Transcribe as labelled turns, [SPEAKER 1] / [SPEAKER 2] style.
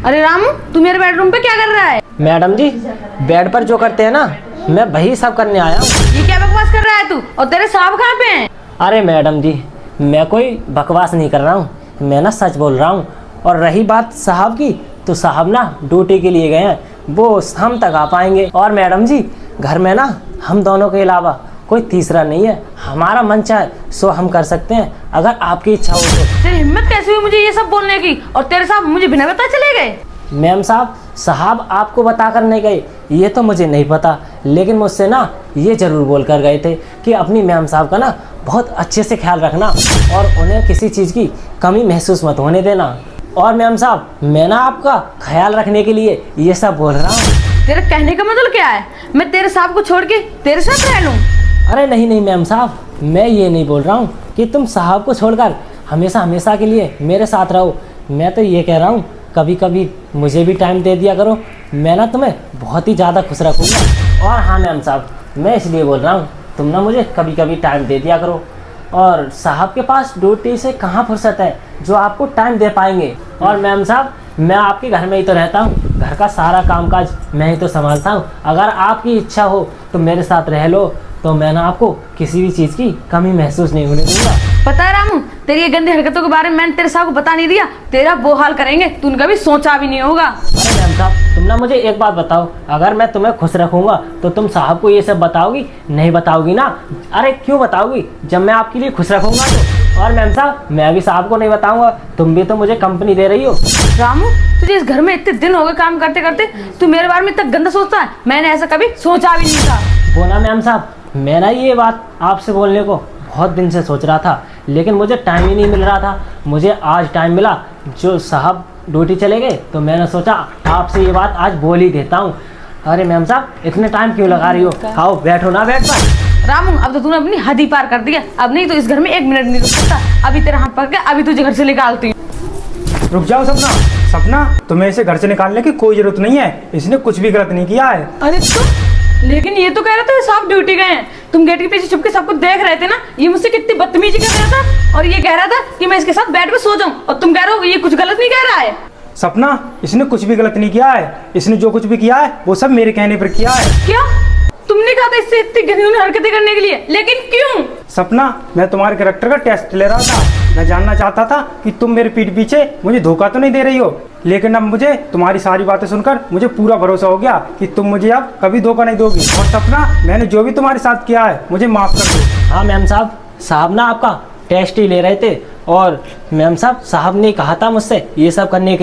[SPEAKER 1] अरे रामू, तू मेरे बेडरूम पे क्या कर रहा है?
[SPEAKER 2] मैडम जी, बेड पर जो करते हैं ना, मैं वही सब करने आया हूँ।
[SPEAKER 1] ये क्या बकवास कर रहा है तू? और तेरे साहब कहाँ पे हैं?
[SPEAKER 2] अरे मैडम जी, मैं कोई बकवास नहीं कर रहा हूँ, मैं ना सच बोल रहा हूँ। और रही बात साहब की, तो साहब ना ड्यूटी के लिए गए हैं, वो शाम तक आ पाएंगे। और मैडम जी, घर में ना हम दोनों के अलावा कोई तीसरा नहीं है, हमारा मन चाहे सो हम कर सकते हैं, अगर आपकी इच्छा हो तो।
[SPEAKER 1] तेरी हिम्मत कैसी हुई मुझे ये सब बोलने की? और तेरे साहब मुझे बिना बताए चले गए?
[SPEAKER 2] मैम साहब आपको बता कर नहीं गए ये तो मुझे नहीं पता, लेकिन मुझसे ना ये ज़रूर बोल कर गए थे कि अपनी मैम साहब का ना बहुत अच्छे से ख्याल रखना और उन्हें किसी चीज़ की कमी महसूस मत होने देना। और मैम साहब, मैं ना आपका ख्याल रखने के लिए ये सब बोल रहा हूँ।
[SPEAKER 1] तेरे कहने का मतलब क्या है? मैं तेरे साहब को छोड़ के तेरे साथ रह लूँ?
[SPEAKER 2] अरे नहीं मैम साहब, मैं ये नहीं बोल रहा हूँ कि तुम साहब को छोड़कर हमेशा के लिए मेरे साथ रहो। मैं तो ये कह रहा हूँ कभी कभी मुझे भी टाइम दे दिया करो, मैं ना तुम्हें बहुत ही ज़्यादा खुश रखूँगा। और हाँ मैम साहब, मैं इसलिए बोल रहा हूँ तुम ना मुझे कभी कभी टाइम दे दिया करो। और साहब के पास ड्यूटी से कहाँ फुर्सत है जो आपको टाइम दे पाएंगे। और मैम साहब, मैं आपके घर में ही तो रहता हूँ, घर का सारा कामकाज मैं ही तो संभालता हूँ। अगर आपकी इच्छा हो तो मेरे साथ रह लो, तो मैं ना आपको किसी भी चीज़ की कमी महसूस नहीं होने दूंगा।
[SPEAKER 1] पता है रामू, तेरी ये गंदी हरकतों के बारे में मैंने तेरे साहब को बता नहीं दिया, तेरा वो हाल करेंगे तूने कभी सोचा भी नहीं होगा।
[SPEAKER 2] अरे मैम साहब, तुम ना मुझे एक बात बताओ, अगर मैं तुम्हें खुश रखूंगा तो तुम साहब को ये सब बताओगी? नहीं बताओगी ना? अरे क्यों बताओगी जब मैं आपके लिए खुश रखूंगा तो? और मैम साहब, मैं भी साहब को नहीं बताऊंगा, तुम भी तो मुझे कंपनी दे रही हो।
[SPEAKER 1] रामू, तुझे इस घर में इतने दिन हो गए काम करते करते, तू मेरे बारे में इतना गंदा सोचता है? मैंने ऐसा कभी सोचा भी नहीं था।
[SPEAKER 2] बोला मैम साहब, मैं ना ये बात आपसे बोलने को बहुत दिन से सोच रहा था, लेकिन मुझे टाइम ही नहीं मिल रहा था। मुझे आज टाइम मिला, जो साहब ड्यूटी चले गए, तो मैंने सोचा आपसे ये बात आज बोल ही देता हूँ। अरे मैम साहब, इतने टाइम क्यों लगा रही हो? आओ बैठो ना, बैठ पर।
[SPEAKER 1] रामू, अब तो तूने अपनी हद ही पार कर दिया, अब नहीं तो इस घर में एक मिनट नहीं रुक सकता। अभी तेरा हाथ पकड़ के अभी तुझे घर से निकालती हूँ।
[SPEAKER 3] रुक जाओ सपना, तुम्हें इसे घर से निकालने की कोई जरूरत नहीं है, इसने कुछ भी गलत नहीं किया है।
[SPEAKER 1] अरे लेकिन ये तो कह रहे थे साहब ड्यूटी गए हैं, तुम गेट के पीछे छुप के सब कुछ देख रहे थे ना। ये मुझसे कितनी बदतमीजी कर रहा था और ये कह रहा था कि मैं इसके साथ बेड पे सो जाऊं, और तुम कह रहे हो ये कुछ गलत नहीं कह रहा है।
[SPEAKER 3] सपना, इसने कुछ भी गलत नहीं किया है, इसने जो कुछ भी किया है वो सब मेरे कहने पर किया है।
[SPEAKER 1] क्या तुमने कहा था इससे इतनी घिनौनी हरकतें करने के लिए, लेकिन क्यों?
[SPEAKER 3] सपना, मैं तुम्हारे कैरेक्टर का टेस्ट ले रहा था, मैं जानना चाहता था कि तुम मेरे पीठ पीछे मुझे धोखा तो नहीं दे रही हो। लेकिन अब मुझे तुम्हारी सारी बातें सुनकर मुझे पूरा भरोसा हो गया कि तुम मुझे अब कभी धोखा नहीं दोगी। और सपना, मैंने जो भी तुम्हारे साथ किया है मुझे माफ कर दो।
[SPEAKER 2] हाँ मैम साहब ना आपका टेस्ट ही ले रहे थे, और मैम साहब ने कहा था मुझसे ये सब करने के